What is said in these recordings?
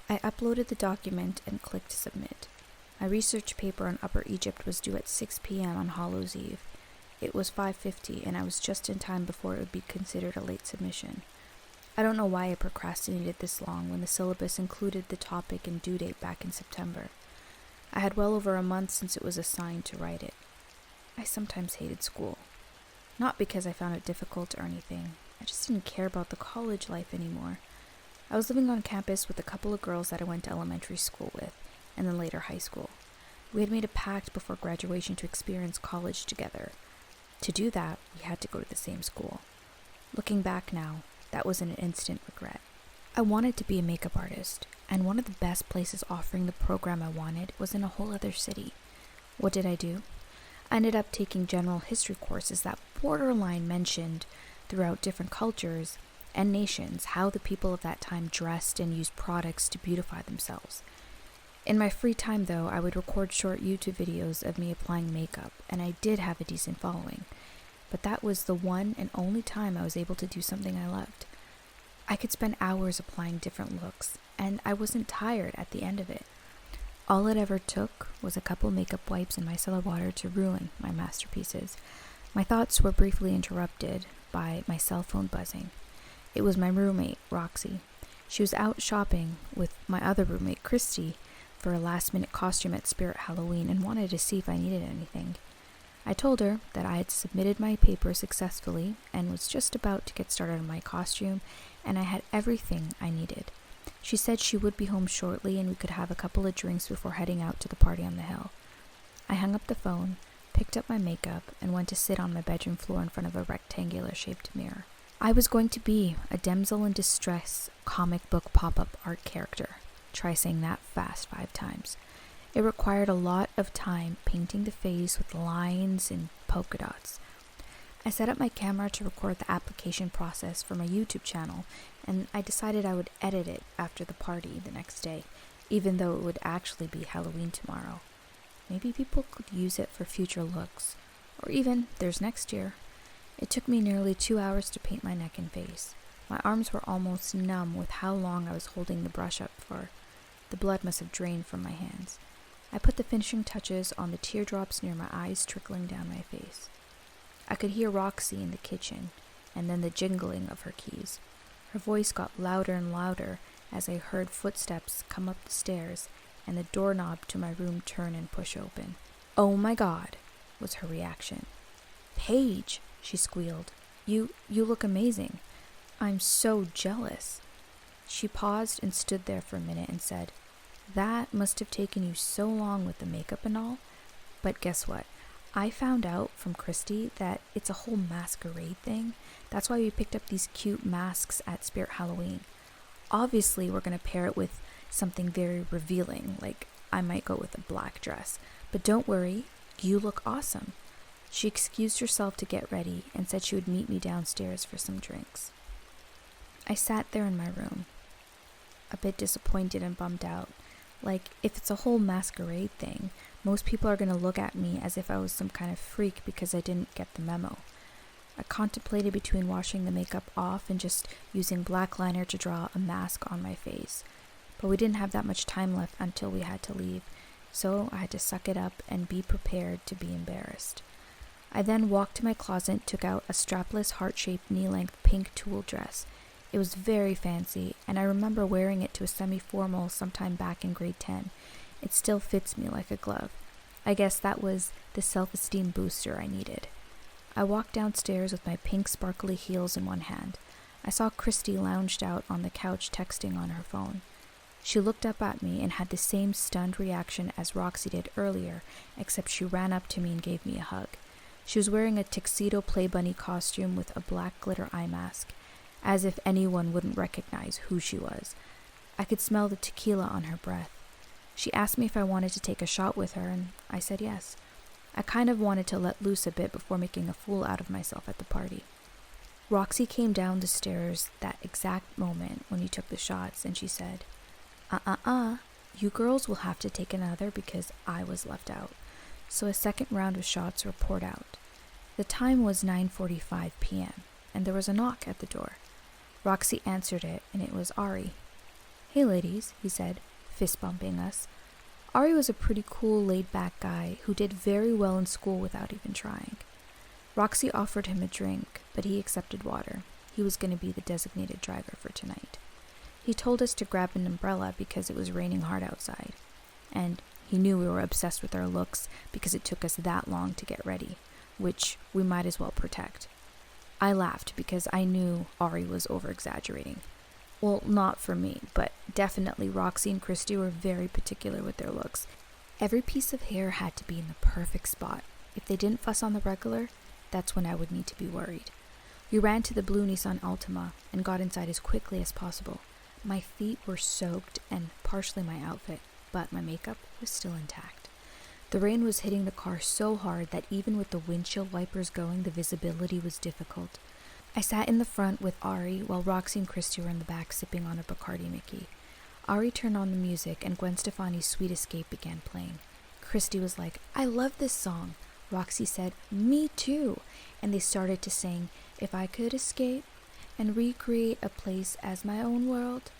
I uploaded the document and clicked submit. My research paper on Upper Egypt was due at 6 p.m. on Hallows Eve. It was 5:50, and I was just in time before it would be considered a late submission. I don't know why I procrastinated this long when the syllabus included the topic and due date back in September. I had well over a month since it was assigned to write it. I sometimes hated school. Not because I found it difficult or anything. I just didn't care about the college life anymore. I was living on campus with a couple of girls that I went to elementary school with, and then later high school. We had made a pact before graduation to experience college together. To do that, we had to go to the same school. Looking back now, that was an instant regret. I wanted to be a makeup artist, and one of the best places offering the program I wanted was in a whole other city. What did I do? I ended up taking general history courses that borderline mentioned throughout different cultures and nations how the people of that time dressed and used products to beautify themselves. In my free time, though, I would record short YouTube videos of me applying makeup, and I did have a decent following. But that was the one and only time I was able to do something I loved. I could spend hours applying different looks, and I wasn't tired at the end of it. All it ever took was a couple makeup wipes and micellar water to ruin my masterpieces. My thoughts were briefly interrupted by my cell phone buzzing. It was my roommate, Roxy. She was out shopping with my other roommate, Christy, for a last-minute costume at Spirit Halloween and wanted to see if I needed anything. I told her that I had submitted my paper successfully and was just about to get started on my costume, and I had everything I needed. She said she would be home shortly and we could have a couple of drinks before heading out to the party on the hill. I hung up the phone, picked up my makeup, and went to sit on my bedroom floor in front of a rectangular-shaped mirror. I was going to be a damsel in distress comic book pop-up art character. Try saying that fast 5 times. It required a lot of time painting the face with lines and polka dots. I set up my camera to record the application process for my YouTube channel, and I decided I would edit it after the party the next day, even though it would actually be Halloween tomorrow. Maybe people could use it for future looks, or even there's next year. It took me nearly 2 hours to paint my neck and face. My arms were almost numb with how long I was holding the brush up for. The blood must have drained from my hands. I put the finishing touches on the teardrops near my eyes trickling down my face. I could hear Roxy in the kitchen, and then the jingling of her keys. Her voice got louder and louder as I heard footsteps come up the stairs and the doorknob to my room turn and push open. "Oh my God," was her reaction. "Paige," she squealed. You look amazing. I'm so jealous." She paused and stood there for a minute and said, "That must have taken you so long with the makeup and all. But guess what? I found out from Christy that it's a whole masquerade thing. That's why we picked up these cute masks at Spirit Halloween. Obviously, we're going to pair it with something very revealing, like I might go with a black dress. But don't worry, you look awesome." She excused herself to get ready and said she would meet me downstairs for some drinks. I sat there in my room, a bit disappointed and bummed out. Like, if it's a whole masquerade thing, most people are going to look at me as if I was some kind of freak because I didn't get the memo. I contemplated between washing the makeup off and just using black liner to draw a mask on my face. But we didn't have that much time left until we had to leave, so I had to suck it up and be prepared to be embarrassed. I then walked to my closet, took out a strapless heart-shaped knee-length pink tulle dress. It was very fancy, and I remember wearing it to a semi-formal sometime back in grade 10. It still fits me like a glove. I guess that was the self-esteem booster I needed. I walked downstairs with my pink sparkly heels in one hand. I saw Christy lounged out on the couch texting on her phone. She looked up at me and had the same stunned reaction as Roxy did earlier, except she ran up to me and gave me a hug. She was wearing a tuxedo play bunny costume with a black glitter eye mask, as if anyone wouldn't recognize who she was. I could smell the tequila on her breath. She asked me if I wanted to take a shot with her, and I said yes. I kind of wanted to let loose a bit before making a fool out of myself at the party. Roxy came down the stairs that exact moment when you took the shots, and she said, you girls will have to take another because I was left out." So a second round of shots were poured out. The time was 9:45 p.m., and there was a knock at the door. Roxy answered it, and it was Ari. "Hey ladies," he said, fist bumping us. Ari was a pretty cool, laid-back guy who did very well in school without even trying. Roxy offered him a drink, but he accepted water. He was going to be the designated driver for tonight. He told us to grab an umbrella because it was raining hard outside. And he knew we were obsessed with our looks because it took us that long to get ready, which we might as well protect. I laughed because I knew Ari was over-exaggerating. Well, not for me, but definitely Roxy and Christy were very particular with their looks. Every piece of hair had to be in the perfect spot. If they didn't fuss on the regular, that's when I would need to be worried. We ran to the blue Nissan Altima and got inside as quickly as possible. My feet were soaked and partially my outfit, but my makeup was still intact. The rain was hitting the car so hard that even with the windshield wipers going, the visibility was difficult. I sat in the front with Ari while Roxy and Christy were in the back sipping on a Bacardi Mickey. Ari turned on the music and Gwen Stefani's Sweet Escape began playing. Christy was like, "I love this song." Roxy said, "Me too." And they started to sing, "If I could escape and recreate a place as my own world."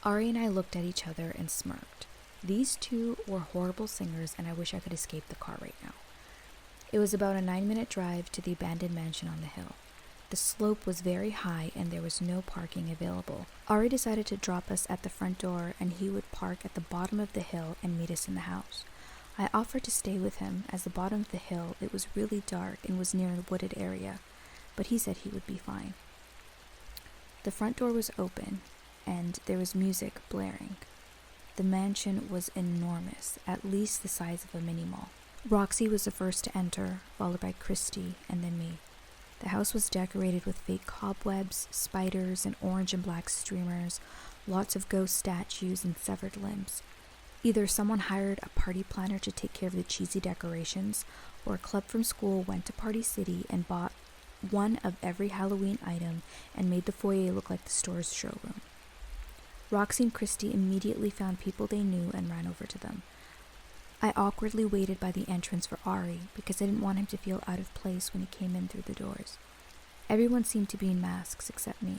Ari and I looked at each other and smirked. These two were horrible singers and I wish I could escape the car right now. It was about a 9-minute drive to the abandoned mansion on the hill. The slope was very high and there was no parking available. Ari decided to drop us at the front door and he would park at the bottom of the hill and meet us in the house. I offered to stay with him as the bottom of the hill, it was really dark and was near a wooded area, but he said he would be fine. The front door was open and there was music blaring. The mansion was enormous, at least the size of a mini mall. Roxy was the first to enter, followed by Christy and then me. The house was decorated with fake cobwebs, spiders, and orange and black streamers, lots of ghost statues and severed limbs. Either someone hired a party planner to take care of the cheesy decorations, or a club from school went to Party City and bought one of every Halloween item and made the foyer look like the store's showroom. Roxy and Christy immediately found people they knew and ran over to them. I awkwardly waited by the entrance for Ari because I didn't want him to feel out of place when he came in through the doors. Everyone seemed to be in masks except me.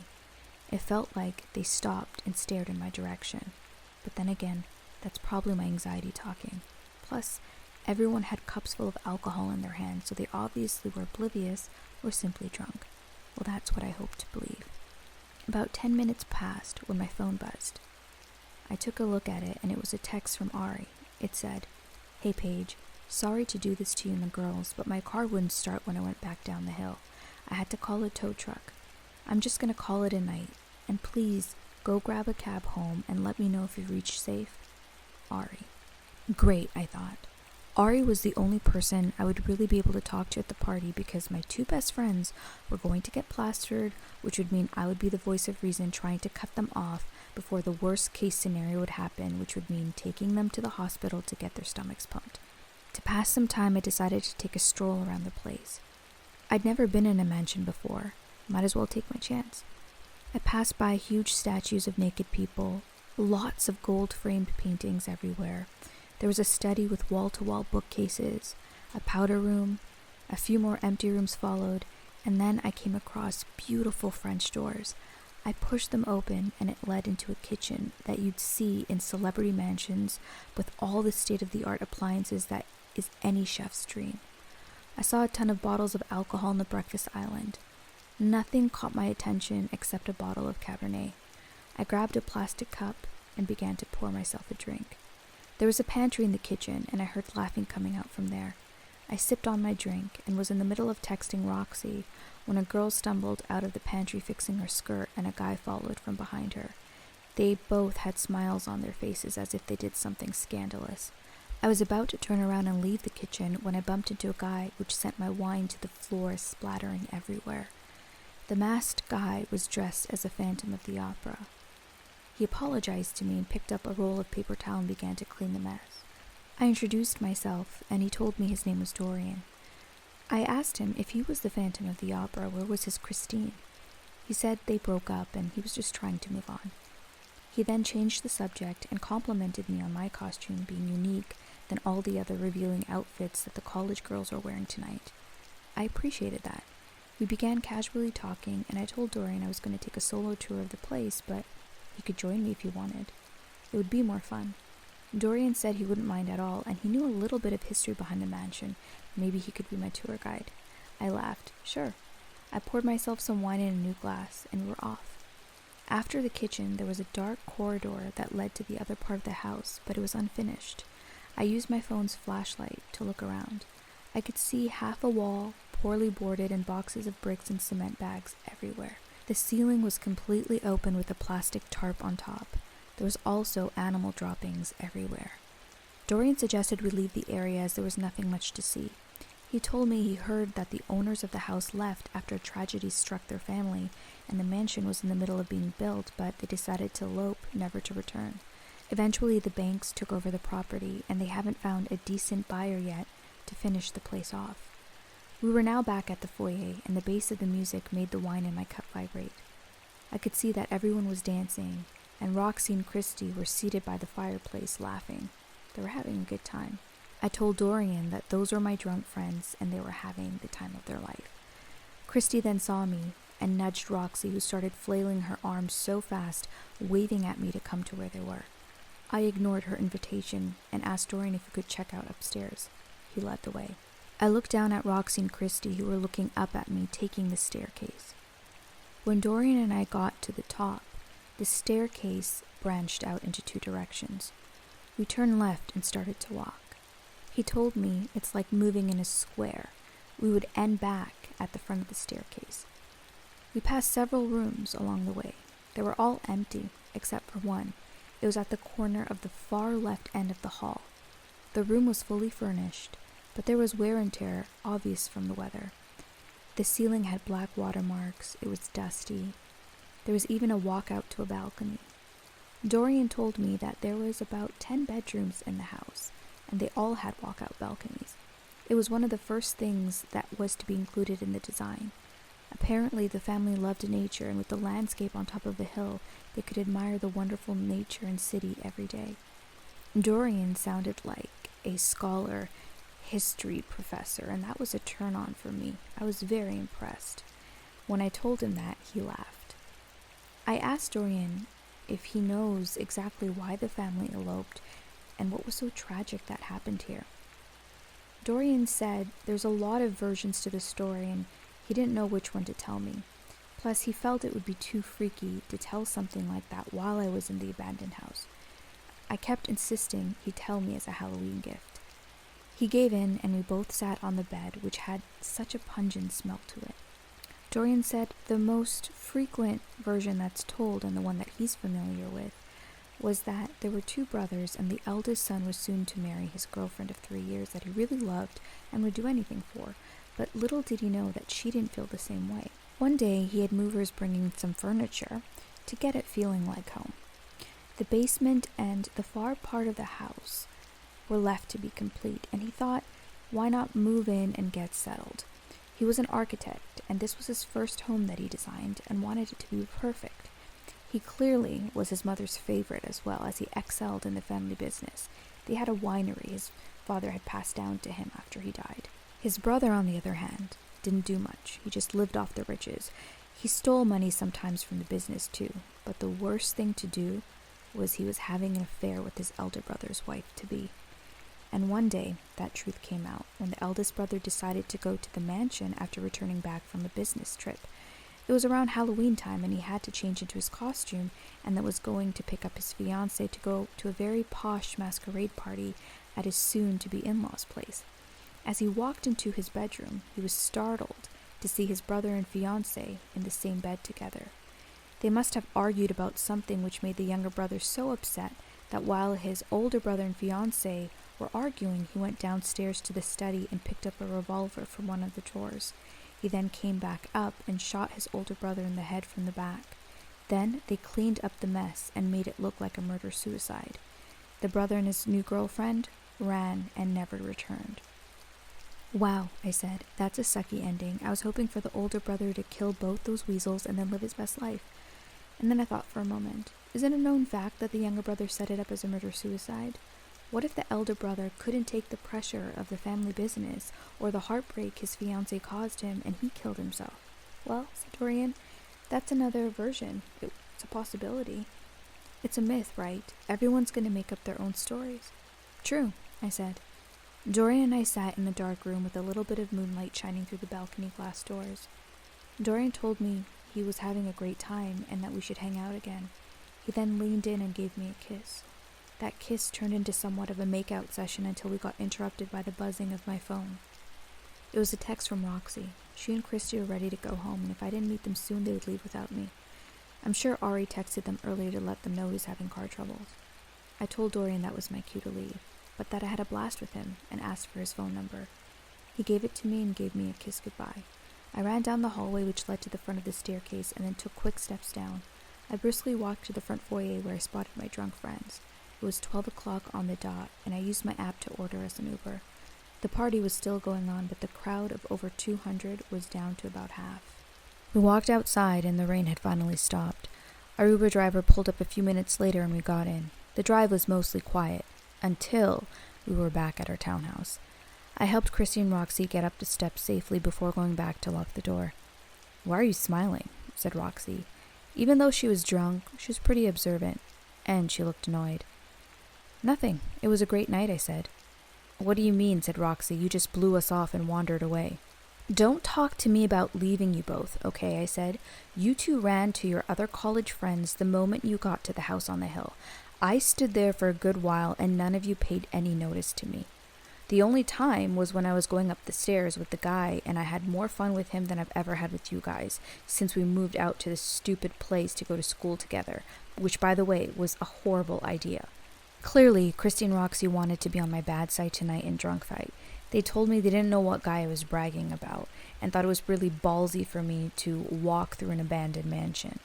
It felt like they stopped and stared in my direction. But then again, that's probably my anxiety talking. Plus, everyone had cups full of alcohol in their hands, so they obviously were oblivious or simply drunk. Well, that's what I hope to believe. About 10 minutes passed when my phone buzzed. I took a look at it and it was a text from Ari. It said, "Hey Paige, sorry to do this to you and the girls, but my car wouldn't start when I went back down the hill. I had to call a tow truck. I'm just gonna call it a night, and please go grab a cab home and let me know if you reach safe. Ari." Great, I thought. Ari was the only person I would really be able to talk to at the party because my two best friends were going to get plastered, which would mean I would be the voice of reason trying to cut them off before the worst case scenario would happen, which would mean taking them to the hospital to get their stomachs pumped. To pass some time, I decided to take a stroll around the place. I'd never been in a mansion before. Might as well take my chance. I passed by huge statues of naked people, lots of gold-framed paintings everywhere. There was a study with wall-to-wall bookcases, a powder room, a few more empty rooms followed, and then I came across beautiful French doors. I pushed them open and it led into a kitchen that you'd see in celebrity mansions with all the state-of-the-art appliances that is any chef's dream. I saw a ton of bottles of alcohol on the breakfast island. Nothing caught my attention except a bottle of Cabernet. I grabbed a plastic cup and began to pour myself a drink. There was a pantry in the kitchen and I heard laughing coming out from there. I sipped on my drink and was in the middle of texting Roxy when a girl stumbled out of the pantry fixing her skirt and a guy followed from behind her. They both had smiles on their faces as if they did something scandalous. I was about to turn around and leave the kitchen when I bumped into a guy which sent my wine to the floor splattering everywhere. The masked guy was dressed as a Phantom of the Opera. He apologized to me and picked up a roll of paper towel and began to clean the mess. I introduced myself and he told me his name was Dorian. I asked him if he was the Phantom of the Opera, where was his Christine? He said they broke up and he was just trying to move on. He then changed the subject and complimented me on my costume being unique than all the other revealing outfits that the college girls are wearing tonight. I appreciated that. We began casually talking and I told Dorian I was going to take a solo tour of the place, but He could join me if he wanted. It would be more fun. Dorian said he wouldn't mind at all, and he knew a little bit of history behind the mansion. Maybe he could be my tour guide. I laughed. Sure. I poured myself some wine in a new glass, and we were off. After the kitchen, there was a dark corridor that led to the other part of the house, but it was unfinished. I used my phone's flashlight to look around. I could see half a wall, poorly boarded, and boxes of bricks and cement bags everywhere. The ceiling was completely open with a plastic tarp on top. There was also animal droppings everywhere. Dorian suggested we leave the area as there was nothing much to see. He told me he heard that the owners of the house left after a tragedy struck their family, and the mansion was in the middle of being built, but they decided to elope, never to return. Eventually, the banks took over the property, and they haven't found a decent buyer yet to finish the place off. We were now back at the foyer, and the bass of the music made the wine in my cup vibrate. I could see that everyone was dancing, and Roxy and Christy were seated by the fireplace laughing. They were having a good time. I told Dorian that those were my drunk friends, and they were having the time of their life. Christy then saw me and nudged Roxy, who started flailing her arms so fast, waving at me to come to where they were. I ignored her invitation and asked Dorian if he could check out upstairs. He led the way. I looked down at Roxy and Christy, who were looking up at me, taking the staircase. When Dorian and I got to the top, the staircase branched out into two directions. We turned left and started to walk. He told me it's like moving in a square. We would end back at the front of the staircase. We passed several rooms along the way. They were all empty, except for one. It was at the corner of the far left end of the hall. The room was fully furnished, but there was wear and tear, obvious from the weather. The ceiling had black watermarks. It was dusty. There was even a walkout to a balcony. Dorian told me that there was about 10 bedrooms in the house, and they all had walkout balconies. It was one of the first things that was to be included in the design. Apparently, the family loved nature, and with the landscape on top of the hill, they could admire the wonderful nature and city every day. Dorian sounded like a scholar, history professor, and that was a turn-on for me. I was very impressed. When I told him that, he laughed. I asked Dorian if he knows exactly why the family eloped and what was so tragic that happened here. Dorian said there's a lot of versions to the story, and he didn't know which one to tell me. Plus, he felt it would be too freaky to tell something like that while I was in the abandoned house. I kept insisting he tell me as a Halloween gift. He gave in, and we both sat on the bed, which had such a pungent smell to it. Dorian said the most frequent version that's told, and the one that he's familiar with, was that there were two brothers, and the eldest son was soon to marry his girlfriend of 3 years that he really loved and would do anything for, but little did he know that she didn't feel the same way. One day, he had movers bringing some furniture to get it feeling like home. The basement and the far part of the house were left to be complete, and he thought, why not move in and get settled? He was an architect, and this was his first home that he designed and wanted it to be perfect. He clearly was his mother's favorite as well, as he excelled in the family business. They had a winery his father had passed down to him after he died. His brother, on the other hand, didn't do much. He just lived off the riches. He stole money sometimes from the business too, but the worst thing to do was he was having an affair with his elder brother's wife-to-be. And one day, that truth came out when the eldest brother decided to go to the mansion after returning back from a business trip. It was around Halloween time, and he had to change into his costume, and then was going to pick up his fiancée to go to a very posh masquerade party at his soon-to-be in-laws' place. As he walked into his bedroom, he was startled to see his brother and fiancée in the same bed together. They must have argued about something which made the younger brother so upset that while his older brother and fiancée were arguing, he went downstairs to the study and picked up a revolver from one of the drawers. He then came back up and shot his older brother in the head from the back. Then they cleaned up the mess and made it look like a murder-suicide. The brother and his new girlfriend ran and never returned. Wow, I said, that's a sucky ending. I was hoping for the older brother to kill both those weasels and then live his best life. And then I thought for a moment, is it a known fact that the younger brother set it up as a murder-suicide? What if the elder brother couldn't take the pressure of the family business or the heartbreak his fiancée caused him and he killed himself? Well, said Dorian, that's another version. It's a possibility. It's a myth, right? Everyone's going to make up their own stories. True, I said. Dorian and I sat in the dark room with a little bit of moonlight shining through the balcony glass doors. Dorian told me he was having a great time and that we should hang out again. He then leaned in and gave me a kiss. That kiss turned into somewhat of a make-out session until we got interrupted by the buzzing of my phone. It was a text from Roxy. She and Christy were ready to go home, and if I didn't meet them soon, they would leave without me. I'm sure Ari texted them earlier to let them know he was having car troubles. I told Dorian that was my cue to leave, but that I had a blast with him and asked for his phone number. He gave it to me and gave me a kiss goodbye. I ran down the hallway which led to the front of the staircase and then took quick steps down. I briskly walked to the front foyer where I spotted my drunk friends. It was 12 o'clock on the dot, and I used my app to order us an Uber. The party was still going on, but the crowd of over 200 was down to about half. We walked outside, and the rain had finally stopped. Our Uber driver pulled up a few minutes later, and we got in. The drive was mostly quiet, until we were back at our townhouse. I helped Christy and Roxy get up the steps safely before going back to lock the door. "Why are you smiling?" said Roxy. Even though she was drunk, she was pretty observant, and she looked annoyed. "Nothing. It was a great night," I said. "What do you mean?" said Roxy. "You just blew us off and wandered away." "Don't talk to me about leaving you both, okay?" I said. "You two ran to your other college friends the moment you got to the house on the hill. I stood there for a good while, and none of you paid any notice to me. The only time was when I was going up the stairs with the guy, and I had more fun with him than I've ever had with you guys, since we moved out to this stupid place to go to school together, which, by the way, was a horrible idea." Clearly, Christy and Roxy wanted to be on my bad side tonight in drunk fight. They told me they didn't know what guy I was bragging about, and thought it was really ballsy for me to walk through an abandoned mansion.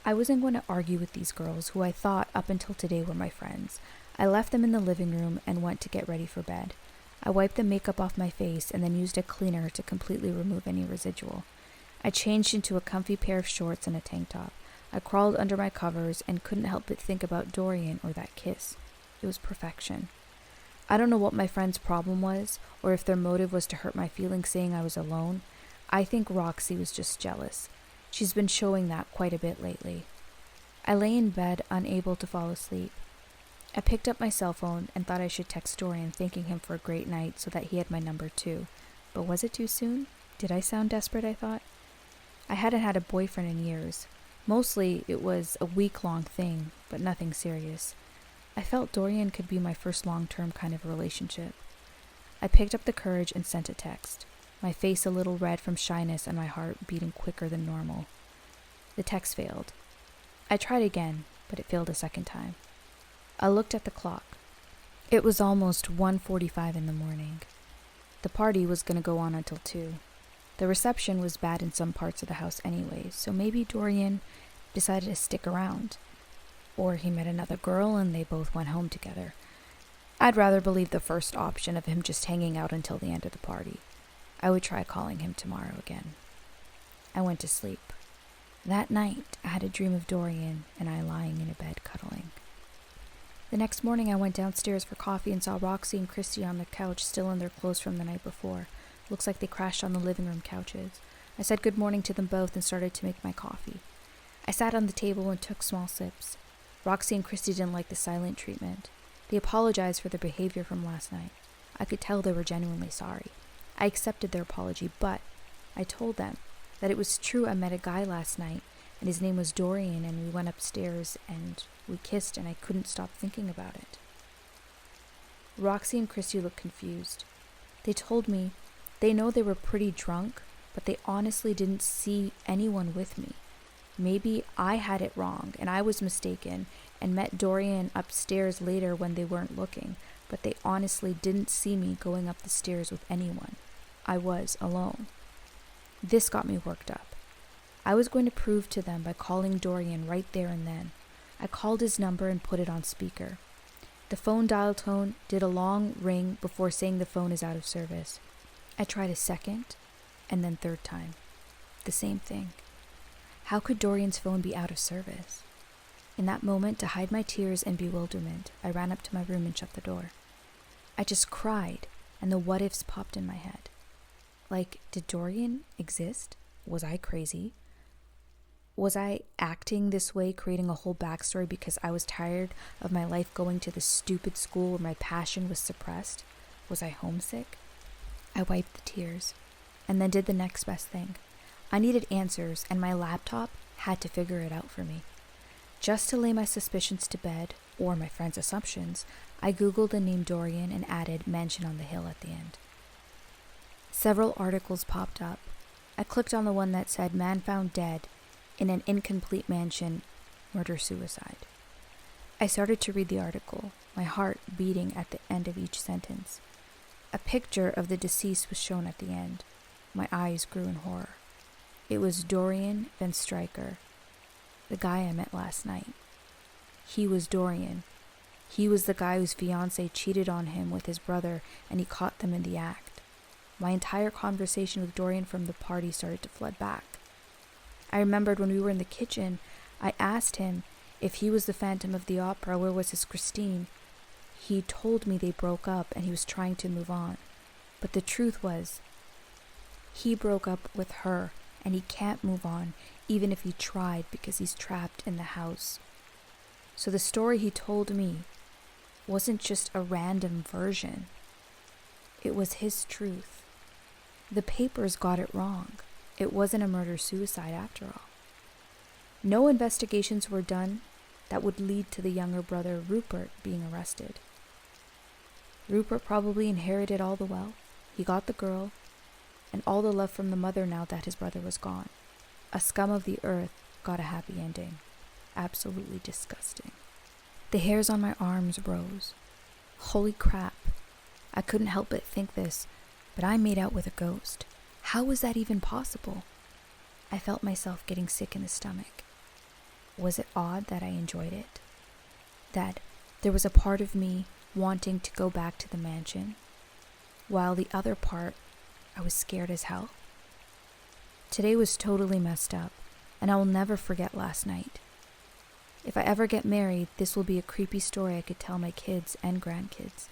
I wasn't going to argue with these girls, who I thought up until today were my friends. I left them in the living room and went to get ready for bed. I wiped the makeup off my face and then used a cleaner to completely remove any residual. I changed into a comfy pair of shorts and a tank top. I crawled under my covers and couldn't help but think about Dorian or that kiss. It was perfection. I don't know what my friend's problem was, or if their motive was to hurt my feelings saying I was alone. I think Roxy was just jealous. She's been showing that quite a bit lately. I lay in bed, unable to fall asleep. I picked up my cell phone and thought I should text Dorian thanking him for a great night so that he had my number too. But was it too soon? Did I sound desperate, I thought? I hadn't had a boyfriend in years. Mostly it was a week-long thing, but nothing serious. I felt Dorian could be my first long-term kind of relationship. I picked up the courage and sent a text, my face a little red from shyness and my heart beating quicker than normal. The text failed. I tried again, but it failed a second time. I looked at the clock. It was almost 1:45 in the morning. The party was going to go on until 2. The reception was bad in some parts of the house anyway, so maybe Dorian decided to stick around. Or he met another girl and they both went home together. I'd rather believe the first option of him just hanging out until the end of the party. I would try calling him tomorrow again. I went to sleep. That night, I had a dream of Dorian and I lying in a bed cuddling. The next morning, I went downstairs for coffee and saw Roxy and Christy on the couch still in their clothes from the night before. Looks like they crashed on the living room couches. I said good morning to them both and started to make my coffee. I sat on the table and took small sips. Roxy and Christy didn't like the silent treatment. They apologized for their behavior from last night. I could tell they were genuinely sorry. I accepted their apology, but I told them that it was true I met a guy last night, and his name was Dorian, and we went upstairs, and we kissed, and I couldn't stop thinking about it. Roxy and Christy looked confused. They told me they know they were pretty drunk, but they honestly didn't see anyone with me. Maybe I had it wrong, and I was mistaken, and met Dorian upstairs later when they weren't looking, but they honestly didn't see me going up the stairs with anyone. I was alone. This got me worked up. I was going to prove to them by calling Dorian right there and then. I called his number and put it on speaker. The phone dial tone did a long ring before saying the phone is out of service. I tried a second, and then third time. The same thing. How could Dorian's phone be out of service? In that moment, to hide my tears and bewilderment, I ran up to my room and shut the door. I just cried, and the what-ifs popped in my head. Like, did Dorian exist? Was I crazy? Was I acting this way, creating a whole backstory because I was tired of my life going to this stupid school where my passion was suppressed? Was I homesick? I wiped the tears, and then did the next best thing. I needed answers, and my laptop had to figure it out for me. Just to lay my suspicions to bed, or my friend's assumptions, I googled the name Dorian and added "mansion on the hill" at the end. Several articles popped up. I clicked on the one that said "man found dead in an incomplete mansion, murder-suicide." I started to read the article, my heart beating at the end of each sentence. A picture of the deceased was shown at the end. My eyes grew in horror. It was Dorian Van Stryker, the guy I met last night. He was Dorian. He was the guy whose fiancée cheated on him with his brother, and he caught them in the act. My entire conversation with Dorian from the party started to flood back. I remembered when we were in the kitchen, I asked him if he was the Phantom of the Opera, where was his Christine? He told me they broke up and he was trying to move on. But the truth was, he broke up with her and he can't move on, even if he tried, because he's trapped in the house. So the story he told me wasn't just a random version. It was his truth. The papers got it wrong. It wasn't a murder-suicide after all. No investigations were done that would lead to the younger brother, Rupert, being arrested. Rupert probably inherited all the wealth. He got the girl, and all the love from the mother now that his brother was gone. A scum of the earth got a happy ending. Absolutely disgusting. The hairs on my arms rose. Holy crap. I couldn't help but think this, but I made out with a ghost. How was that even possible? I felt myself getting sick in the stomach. Was it odd that I enjoyed it? That there was a part of me wanting to go back to the mansion, while the other part, I was scared as hell? Today was totally messed up, and I will never forget last night. If I ever get married, this will be a creepy story I could tell my kids and grandkids.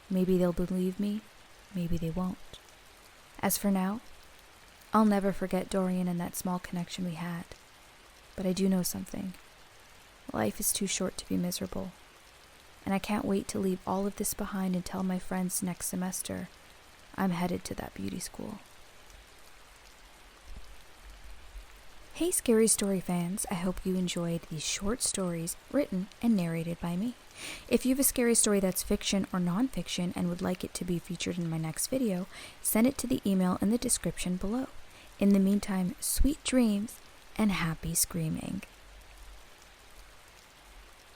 Maybe they'll believe me, maybe they won't. As for now, I'll never forget Dorian and that small connection we had. But I do know something. Life is too short to be miserable. And I can't wait to leave all of this behind and tell my friends next semester I'm headed to that beauty school. Hey Scary Story fans, I hope you enjoyed these short stories written and narrated by me. If you have a scary story that's fiction or non-fiction and would like it to be featured in my next video, send it to the email in the description below. In the meantime, sweet dreams and happy screaming.